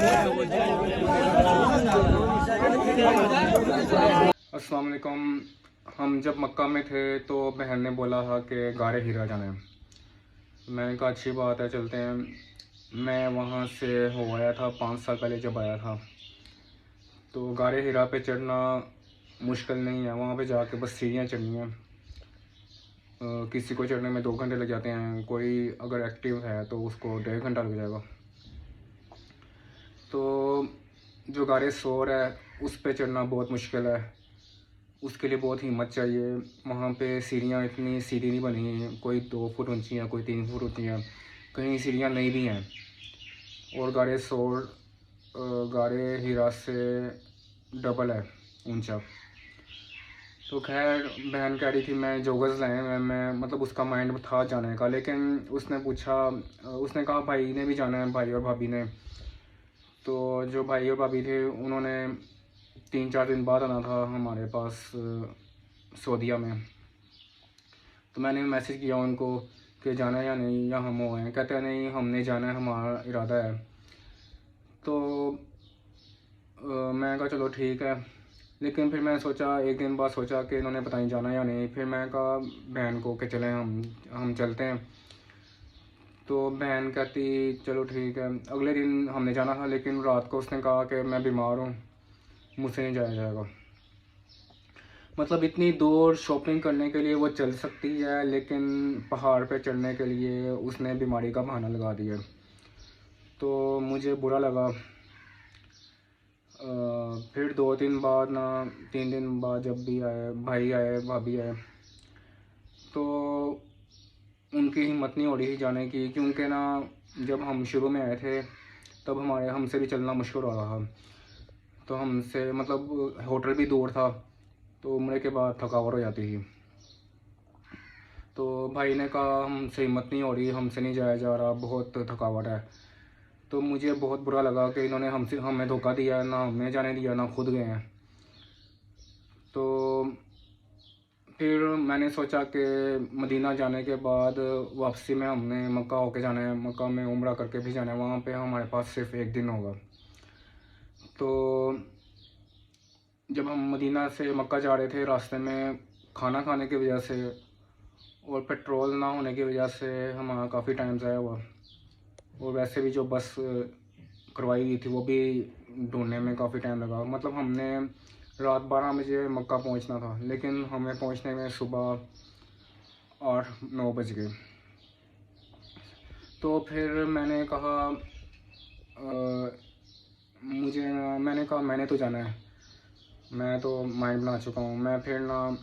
अस्सलाम वालेकुम। हम जब मक्का में थे तो बहन ने बोला था कि गारे हीरा जाना है। मैंने कहा अच्छी बात है, चलते हैं। मैं वहाँ से हो आया था 5 साल पहले जब आया था। तो गारे हीरा पे चढ़ना मुश्किल नहीं है, वहाँ पे जाके बस सीढ़ियाँ चढ़नी हैं। किसी को चढ़ने में 2 घंटे लग जाते हैं, कोई अगर एक्टिव है तो उसको 1.5 घंटा लग जाएगा। तो जो गारे सोर है उस पे चढ़ना बहुत मुश्किल है, उसके लिए बहुत हिम्मत चाहिए। वहाँ पे सीढ़ियाँ इतनी सीधी नहीं बनी हैं, कोई 2 फुट ऊंची हैं, कोई 3 फुट ऊंची हैं, कहीं सीढ़ियाँ नहीं भी हैं। और गारे सोर गारे हीरा से डबल है ऊंचा। तो खैर बहन कह रही थी मैं जोगर्स लाए, मैं मतलब उसका माइंड था जाने का, लेकिन उसने पूछा, उसने कहा भाई ने भी जाना है, भाई और भाभी ने। तो जो भाई और भाभी थे उन्होंने 3-4 दिन बाद आना था हमारे पास सऊदीया में। तो मैंने मैसेज किया उनको कि जाना है या नहीं, या हम हो हैं। कहते हैं नहीं हमने जाना है, हमारा इरादा है। तो मैं कहा चलो ठीक है। लेकिन फिर मैं सोचा, एक दिन बाद सोचा कि इन्होंने पता नहीं जाना या नहीं। फिर मैं कहा बहन को कि चलें हम चलते हैं। तो बहन कहती चलो ठीक है। अगले दिन हमने जाना था, लेकिन रात को उसने कहा कि मैं बीमार हूँ, मुझसे नहीं जाया जाएगा। मतलब इतनी दूर शॉपिंग करने के लिए वो चल सकती है, लेकिन पहाड़ पे चढ़ने के लिए उसने बीमारी का बहाना लगा दिया। तो मुझे बुरा लगा। फिर 2 दिन बाद ना 3 दिन बाद जब भी आए, भाई आए भाभी आए, तो उनकी हिम्मत नहीं हो रही थी जाने की, क्योंकि ना जब हम शुरू में आए थे तब हमसे भी चलना मुश्किल हो रहा था। तो हमसे मतलब होटल भी दूर था, तो उम्र के बाद थकावट हो जाती थी। तो भाई ने कहा हमसे हिम्मत नहीं हो रही, हमसे नहीं जाया जा रहा, बहुत थकावट है। तो मुझे बहुत बुरा लगा कि इन्होंने हमें धोखा दिया, ना हमें जाने दिया, ना खुद गए हैं। तो फिर मैंने सोचा कि मदीना जाने के बाद वापसी में हमने मक्का होके जाना है, मक्का में उम्रा करके भी जाना है। वहाँ पे हमारे पास सिर्फ 1 दिन होगा। तो जब हम मदीना से मक्का जा रहे थे, रास्ते में खाना खाने की वजह से और पेट्रोल ना होने की वजह से हमारा काफ़ी टाइम ज़ाया हुआ। और वैसे भी जो बस करवाई गई थी वो भी ढूंढने में काफ़ी टाइम लगा। मतलब हमने रात 12 बजे मक्का पहुंचना था, लेकिन हमें पहुंचने में सुबह 8-9 बज गए। तो फिर मैंने कहा मैंने कहा मैंने तो जाना है, मैं तो माइंड बना चुका हूँ। मैं फिर ना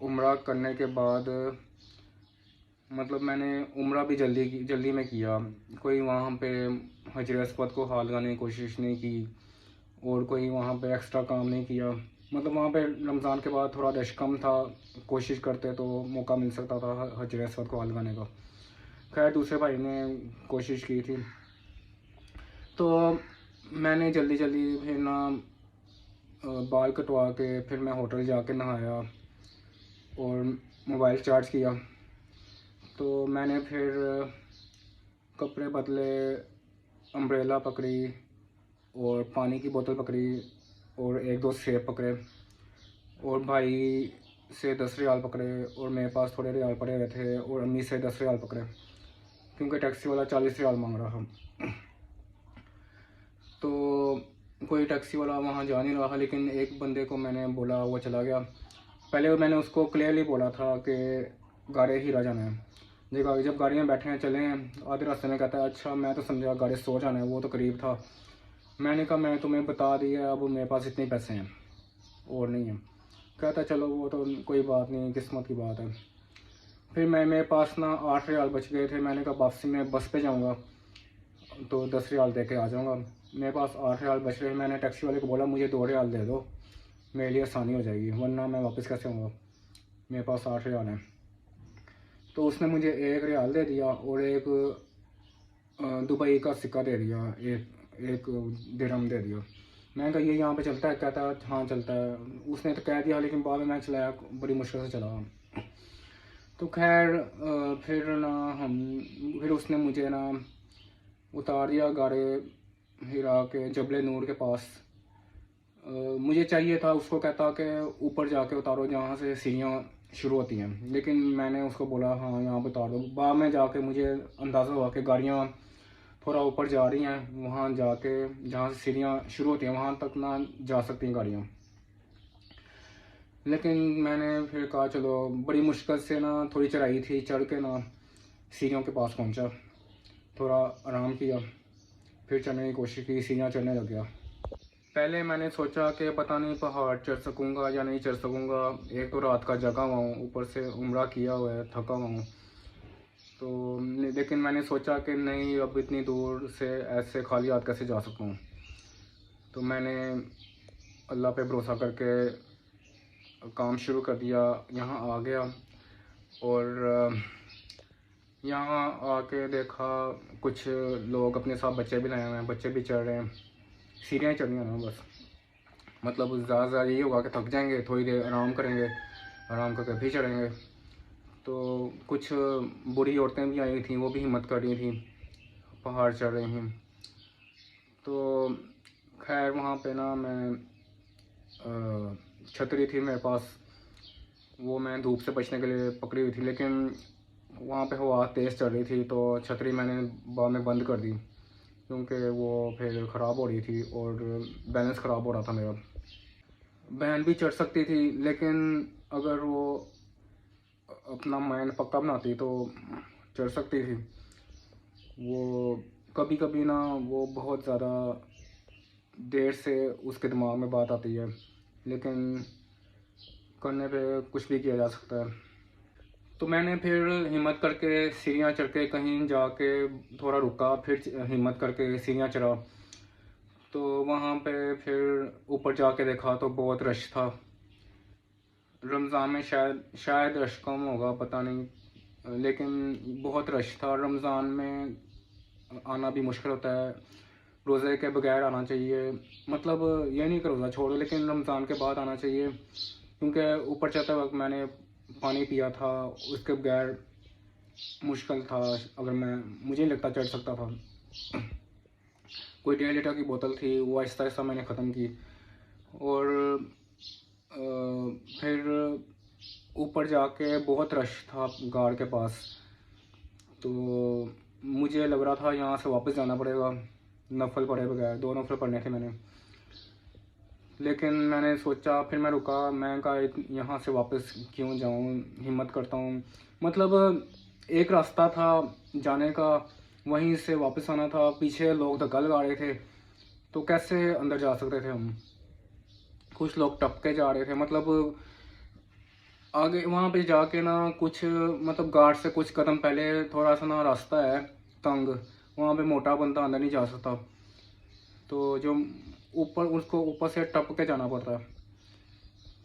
उम्रा करने के बाद मतलब मैंने उम्रा भी जल्दी में किया। कोई वहाँ पे हजर अस्वद को हाथ लगाने की कोशिश नहीं की, और कोई वहाँ पे एक्स्ट्रा काम नहीं किया। मतलब वहाँ पे रमज़ान के बाद थोड़ा रश कम था, कोशिश करते तो मौका मिल सकता था हजर अस्वद को हाथ लगाने का। खैर दूसरे भाई ने कोशिश की थी। तो मैंने जल्दी फिर ना बाल कटवा के फिर मैं होटल जाके नहाया और मोबाइल चार्ज किया। तो मैंने फिर कपड़े बदले, अम्ब्रेला पकड़ी और पानी की बोतल पकड़ी और 1-2 सेब पकड़े, और भाई से 10 रियाल पकड़े, और मेरे पास थोड़े रियाल पड़े हुए थे, और अम्मी से 10 रियाल पकड़े, क्योंकि टैक्सी वाला 40 रियाल मांग रहा था। तो कोई टैक्सी वाला वहाँ जा नहीं रहा था, लेकिन एक बंदे को मैंने बोला, वो चला गया। पहले मैंने उसको क्लियरली बोला था कि गारे हीरा जाना है। जब गाड़ी में बैठे हैं चले हैं, आधे रास्ते में कहता है अच्छा मैं तो समझा गाड़ी सो जाना है, वो तो करीब था। मैंने कहा मैं तुम्हें बता दिया, अब मेरे पास इतने पैसे हैं और नहीं है। कहता चलो वो तो कोई बात नहीं, किस्मत की बात है। फिर मेरे पास ना 8 रियाल बच गए थे। मैंने कहा वापसी में बस पे जाऊँगा तो 10 रियाल दे के आ जाऊँगा। मेरे पास 8 रियाल बच रहे। मैंने टैक्सी वाले को बोला मुझे 2 रियाल दे दो, मेरे लिए आसानी हो जाएगी, वरना मैं वापस कैसे आऊँगा, मेरे पास 8 रियाल है। तो उसने मुझे 1 रियाल दे दिया और एक दुबई का सिक्का दे दिया, एक दिरहम दे दिया। मैंने कहा ये यहाँ पे चलता है? कहता है हाँ चलता है। उसने तो कह दिया, लेकिन बाद में मैं चलाया, बड़ी मुश्किल से चला। तो खैर फिर उसने मुझे ना उतार दिया गाड़ी हिरा के जबल नूर के पास। मुझे चाहिए था, उसको कहता कि ऊपर जाके उतारो जहाँ से सीढ़ियाँ शुरू होती हैं, लेकिन मैंने उसको बोला हाँ यहाँ पर उतार दो। बाद में जाके मुझे अंदाज़ा हुआ कि गाड़ियाँ थोड़ा ऊपर जा रही हैं, वहाँ जाके जहाँ से सीढ़ियाँ शुरू होती हैं वहाँ तक ना जा सकती हैं गाड़ियाँ। लेकिन मैंने फिर कहा चलो, बड़ी मुश्किल से ना थोड़ी चढ़ाई थी, चढ़ के ना सीढ़ियों के पास पहुँचा, थोड़ा आराम किया, फिर चढ़ने की कोशिश की, सीढ़ियाँ चढ़ने लग गया। पहले मैंने सोचा कि पता नहीं पहाड़ चढ़ सकूँगा या नहीं चढ़ सकूँगा, एक तो रात का जगा हुआ हूँ, ऊपर से उम्रा किया हुआ है, थका हुआ हूँ। तो लेकिन मैंने सोचा कि नहीं, अब इतनी दूर से ऐसे खाली हाथ कैसे जा सकता हूँ। तो मैंने अल्लाह पे भरोसा करके काम शुरू कर दिया, यहाँ आ गया और यहाँ आके देखा कुछ लोग अपने साथ बच्चे भी लाए हुए हैं, बच्चे भी चढ़ रहे हैं, सीढ़ियाँ चढ़नी है ना बस। मतलब ज़्यादा यही होगा कि थक जाएंगे, थोड़ी देर आराम करेंगे, आराम करके फिर चढ़ेंगे। तो कुछ बूढ़ी औरतें भी आई थी, वो भी हिम्मत कर रही थी, पहाड़ चढ़ रही थी। तो खैर वहाँ पे ना मैं छतरी थी मेरे पास, वो मैं धूप से बचने के लिए पकड़ी हुई थी, लेकिन वहाँ पे हवा तेज़ चल रही थी, तो छतरी मैंने बाद में बंद कर दी क्योंकि वो फिर ख़राब हो रही थी और बैलेंस ख़राब हो रहा था मेरा। बहन भी चढ़ सकती थी, लेकिन अगर वो अपना माइंड पक्का बनाती तो चढ़ सकती थी। वो कभी कभी ना वो बहुत ज़्यादा देर से उसके दिमाग में बात आती है, लेकिन करने पे कुछ भी किया जा सकता है। तो मैंने फिर हिम्मत करके सीढ़ियाँ चढ़ के कहीं जाके थोड़ा रुका, फिर हिम्मत करके सीढ़ियाँ चढ़ा। तो वहाँ पे फिर ऊपर जाके देखा तो बहुत रश था। रमज़ान में शायद रश कम होगा, पता नहीं, लेकिन बहुत रश था। रमज़ान में आना भी मुश्किल होता है, रोज़े के बगैर आना चाहिए। मतलब ये नहीं कि रोज़ा छोड़ो, लेकिन रमज़ान के बाद आना चाहिए, क्योंकि ऊपर चढ़ते वक्त मैंने पानी पिया था, उसके बगैर मुश्किल था। अगर मुझे नहीं लगता चढ़ सकता था। कोई 1.5 लीटर की बोतल थी, वो आहिस्ता आहिस्ता मैंने ख़त्म की और फिर ऊपर जाके बहुत रश था गार्ड के पास। तो मुझे लग रहा था यहाँ से वापस जाना पड़ेगा, नफल पढ़े बगैर। 2 नफल पढ़ने थे मैंने, लेकिन मैंने सोचा, फिर मैं रुका, मैं कहा यहाँ से वापस क्यों जाऊँ, हिम्मत करता हूँ। मतलब एक रास्ता था जाने का, वहीं से वापस आना था। पीछे लोग धक्का लगा रहे थे, तो कैसे अंदर जा सकते थे हम। कुछ लोग टपके जा रहे थे, मतलब आगे वहाँ पे जाके ना कुछ, मतलब गार्ड से कुछ कदम पहले थोड़ा सा ना रास्ता है तंग, वहाँ पे मोटा बंदा अंदर नहीं जा सकता, तो जो ऊपर उसको ऊपर से टप के जाना पड़ता है।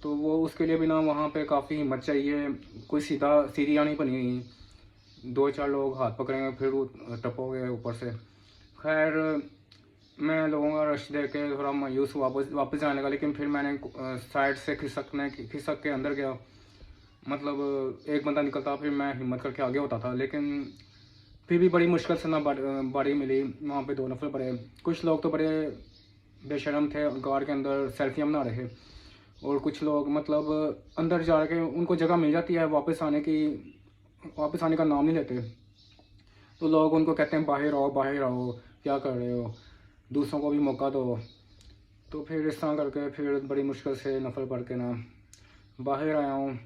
तो वो उसके लिए भी ना वहाँ पे काफ़ी हिम्मत चाहिए, कोई सीढ़ियाँ नहीं बनी हुई, 2-4 लोग हाथ पकड़ेंगे फिर टपोगे ऊपर से। खैर मैं लोगों का रश देख के थोड़ा मायूस हुआ, वापस जाने का। लेकिन फिर मैंने साइड से खिसक के अंदर गया। मतलब एक बंदा निकलता, फिर मैं हिम्मत करके आगे होता था, लेकिन फिर भी बड़ी मुश्किल से ना बारी मिली। वहाँ पे 2 नफर पड़े। कुछ लोग तो बड़े बेशरम थे, गार्ड के अंदर सेल्फियाँ बना रहे थे, और कुछ लोग मतलब अंदर जा के उनको जगह मिल जाती है वापस आने का नाम नहीं लेते। तो लोग उनको कहते हैं बाहर आओ, क्या कर रहे हो, दूसरों को भी मौका दो। तो फिर इस तरह करके फिर बड़ी मुश्किल से नफल पढ़ के ना बाहर आया हूँ।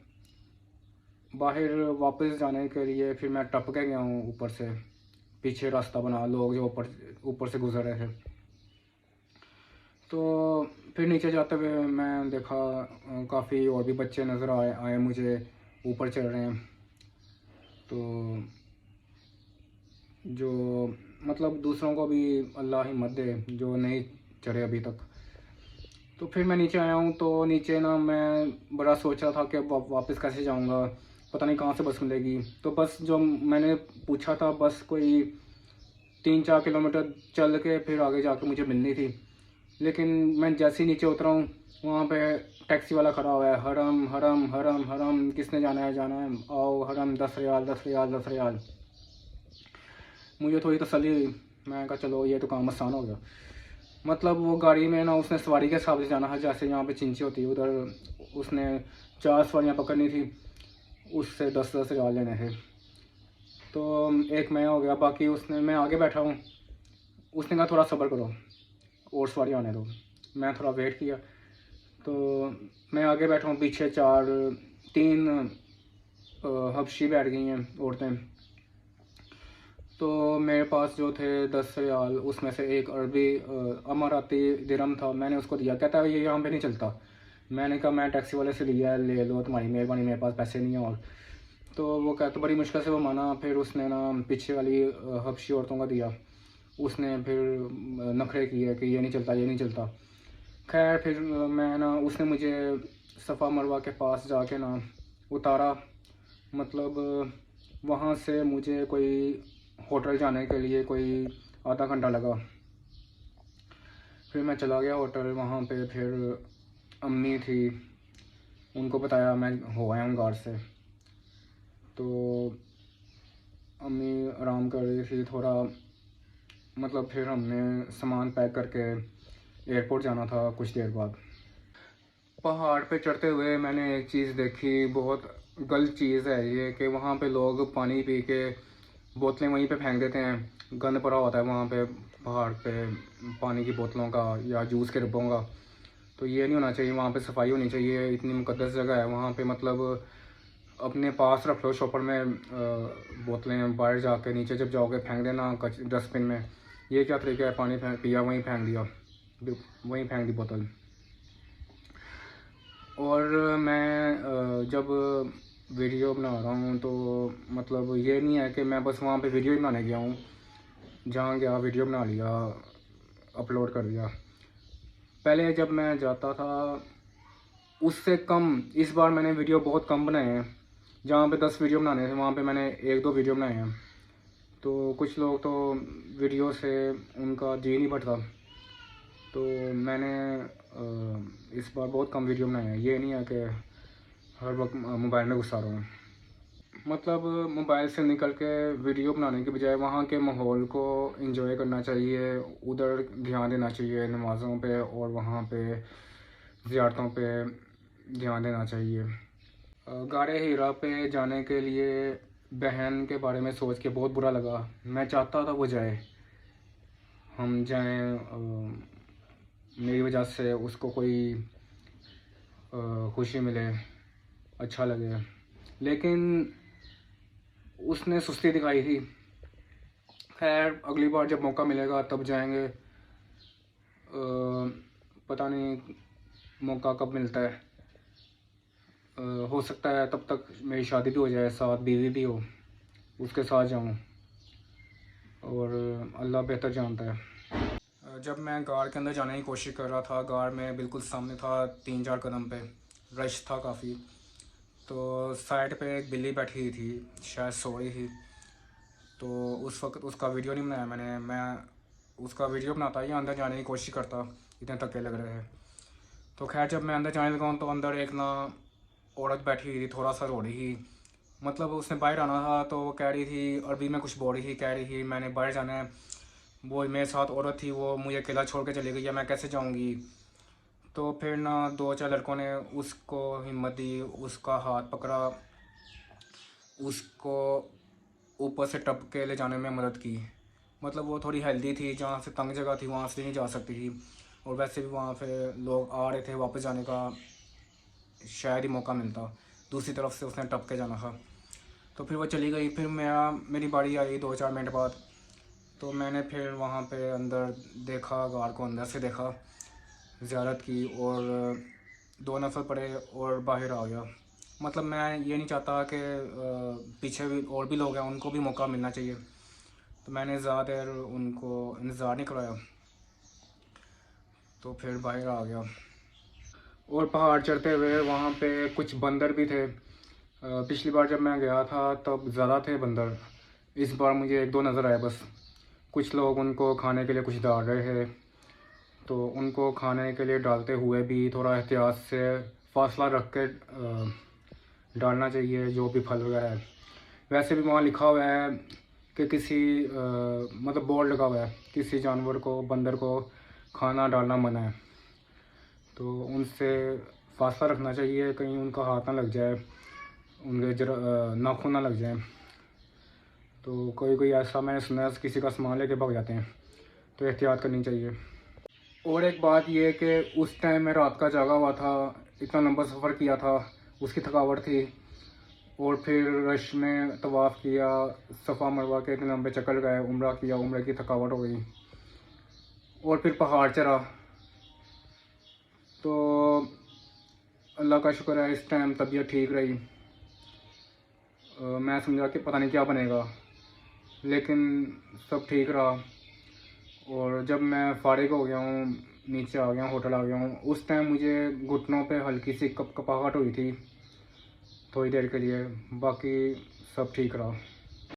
बाहर वापस जाने के लिए फिर मैं टप के गया हूँ ऊपर से, पीछे रास्ता बना, लोग जो ऊपर से गुजर रहे थे। तो फिर नीचे जाते हुए मैं देखा काफ़ी और भी बच्चे नज़र आए मुझे, ऊपर चढ़ रहे हैं। तो जो मतलब दूसरों को भी अल्लाह हिम्मत दे जो नहीं चढ़े अभी तक। तो फिर मैं नीचे आया हूँ। तो नीचे ना मैं बड़ा सोच रहा था कि अब वापस कैसे जाऊँगा, पता नहीं कहाँ से बस मिलेगी। तो बस जो मैंने पूछा था, बस कोई 3-4 किलोमीटर चल के फिर आगे जाके मुझे मिलनी थी। लेकिन मैं जैसे ही नीचे उतरा हूँ, वहाँ पे टैक्सी वाला खड़ा हुआ है, हरम हरम हरम हरम, किसने जाना है आओ, हरम 10 रियाल 10 रियाल 10 रियाल। मुझे थोड़ी तसल्ली हुई, मैं कहा चलो ये तो काम आसान हो गया। मतलब वो गाड़ी में ना उसने सवारी के हिसाब से जाना था, जैसे यहाँ पे चिंची होती है उधर उसने 4 सवारियाँ पकड़नी थी, उससे 10-10 हज़ार लेने थे। तो एक मैं हो गया, बाकी उसने, मैं आगे बैठा हूँ, उसने कहा थोड़ा सब्र करो और सवारी आने दो। मैं थोड़ा वेट किया, तो मैं आगे बैठा हूँ, पीछे 3 हबशी बैठ गई हैं औरतें। तो मेरे पास जो थे 10 रियाल, उसमें से एक अरबी अमाराती दिरहम था, मैंने उसको दिया। कहता है ये यहाँ पे नहीं चलता। मैंने कहा मैं टैक्सी वाले से लिया है, ले लो, तुम्हारी मेहरबानी, मेरे पास पैसे नहीं है। और तो वो कहता, बड़ी मुश्किल से वो माना। फिर उसने ना पीछे वाली हबशी औरतों का दिया। उसने फिर नखरे किए कि ये नहीं चलता, ये नहीं चलता। खैर फिर मैं ना, उसने मुझे सफ़ा मरवा के पास जाके ना उतारा। मतलब वहाँ से मुझे कोई होटल जाने के लिए कोई आधा घंटा लगा। फिर मैं चला गया होटल। वहाँ पे फिर अम्मी थी, उनको बताया मैं हो आया हूँ गार्ड से। तो अम्मी आराम कर रही थी थोड़ा। मतलब फिर हमने सामान पैक करके एयरपोर्ट जाना था कुछ देर बाद। पहाड़ पे चढ़ते हुए मैंने एक चीज़ देखी, बहुत गलत चीज़ है ये, कि वहाँ पे लोग पानी पी के बोतलें वहीं पे फेंक देते हैं। गंद पड़ा होता है वहाँ पे पहाड़ पे, पानी की बोतलों का या जूस के डिब्बों का। तो ये नहीं होना चाहिए, वहाँ पे सफाई होनी चाहिए। इतनी मुकद्दस जगह है वहाँ पे, मतलब अपने पास रख लो शॉपर में बोतलें, बाहर जाके नीचे जब जाओगे फेंक देना डस्टबिन में। ये क्या तरीका है, पानी पिया वहीं फेंक दिया, वहीं फेंक दी बोतल। और मैं जब वीडियो बना रहा हूँ तो मतलब ये नहीं है कि मैं बस वहाँ पे वीडियो ही बनाने गया हूँ, जहाँ गया वीडियो बना लिया, अपलोड कर दिया। पहले जब मैं जाता था उससे कम, इस बार मैंने वीडियो बहुत कम बनाए हैं। जहाँ पे 10 वीडियो बनाने थे वहाँ पे मैंने 1-2 वीडियो बनाए हैं। तो कुछ लोग तो वीडियो से उनका जी नहीं भरता, तो मैंने इस बार बहुत कम वीडियो बनाए हैं। ये नहीं है कि हर वक्त मोबाइल में घुसा रहा हूँ। मतलब मोबाइल से निकल के वीडियो बनाने के बजाय वहाँ के माहौल को एंजॉय करना चाहिए, उधर ध्यान देना चाहिए, नमाज़ों पे और वहाँ पे ज़ियारतों पे ध्यान देना चाहिए। गारे हीरा पे जाने के लिए बहन के बारे में सोच के बहुत बुरा लगा। मैं चाहता था वो जाए, हम जाएं, मेरी वजह से उसको कोई खुशी मिले, अच्छा लगे। लेकिन उसने सुस्ती दिखाई थी। खैर अगली बार जब मौका मिलेगा तब जाएंगे। पता नहीं मौका कब मिलता है। हो सकता है तब तक मेरी शादी भी हो जाए, साथ बीवी भी हो, उसके साथ जाऊं, और अल्लाह बेहतर जानता है। जब मैं गार के अंदर जाने की कोशिश कर रहा था, गार में बिल्कुल सामने था, 3-4 कदम पे रश था काफ़ी। तो साइड पे एक बिल्ली बैठी हुई थी, शायद सो रही थी। तो उस वक्त उसका वीडियो नहीं बनाया मैंने। मैं उसका वीडियो बनाता या अंदर जाने की कोशिश करता, इतने धक्के लग रहे थे। तो खैर जब मैं अंदर जाने लगा तो अंदर एक ना औरत बैठी हुई थी, थोड़ा सा रो रही थी। मतलब उसने बाहर आना था तो वो कह रही थी, अरबी में कुछ बोल रही थी, कह रही थी मैंने बाहर जाना है। वो मेरे साथ औरत थी, वो मुझे अकेला छोड़ के चली गई है, मैं कैसे जाऊंगी। तो फिर ना 2-4 लड़कों ने उसको हिम्मत दी, उसका हाथ पकड़ा, उसको ऊपर से टप के ले जाने में मदद की। मतलब वो थोड़ी हेल्दी थी, जहाँ से तंग जगह थी वहाँ से नहीं जा सकती थी, और वैसे भी वहाँ पे लोग आ रहे थे, वापस जाने का शायद ही मौका मिलता, दूसरी तरफ से उसने टप के जाना था। तो फिर वो चली गई। फिर मेरी बारी आई 2-4 मिनट बाद। तो मैंने फिर वहाँ पे अंदर देखा, गार को अंदर से देखा, ज़ियारत की, और 2 नफल पड़े और बाहर आ गया। मतलब मैं ये नहीं चाहता कि पीछे भी और भी लोग हैं, उनको भी मौका मिलना चाहिए। तो मैंने ज़्यादा देर उनको इंतज़ार नहीं कराया, तो फिर बाहर आ गया। और पहाड़ चढ़ते हुए वहाँ पे कुछ बंदर भी थे। पिछली बार जब मैं गया था तब ज़्यादा थे बंदर, इस बार मुझे 1-2 नज़र आए बस। कुछ लोग उनको खाने के लिए कुछ डाल रहे थे, तो उनको खाने के लिए डालते हुए भी थोड़ा एहतियात से फासला रख के डालना चाहिए जो भी फल वगैरह है। वैसे भी वहाँ लिखा हुआ है कि किसी मतलब बोर्ड लगा हुआ है, किसी जानवर को, बंदर को खाना डालना मना है। तो उनसे फासला रखना चाहिए, कहीं उनका हाथ ना लग जाए, उनके नाखून ना लग जाए। तो कोई कोई ऐसा मैंने सुना है किसी का सामान लेके भाग जाते हैं, तो एहतियात करनी चाहिए। और एक बात ये है कि उस टाइम मैं रात का जागा हुआ था, इतना लंबा सफ़र किया था, उसकी थकावट थी, और फिर रश में तवाफ़ किया, सफ़ा मरवा के इतने लंबे चक्कर लगाए, उम्रा किया, उम्र की थकावट हो गई, और फिर पहाड़ चढ़ा। तो अल्लाह का शुक्र है इस टाइम तबीयत ठीक रही। मैं समझा कि पता नहीं क्या बनेगा, लेकिन सब ठीक रहा। और जब मैं फारिग हो गया हूँ, नीचे आ गया हूँ, होटल आ गया हूँ, उस टाइम मुझे घुटनों पे हल्की सी कपकपाहट हुई थी थोड़ी देर के लिए, बाकी सब ठीक रहा।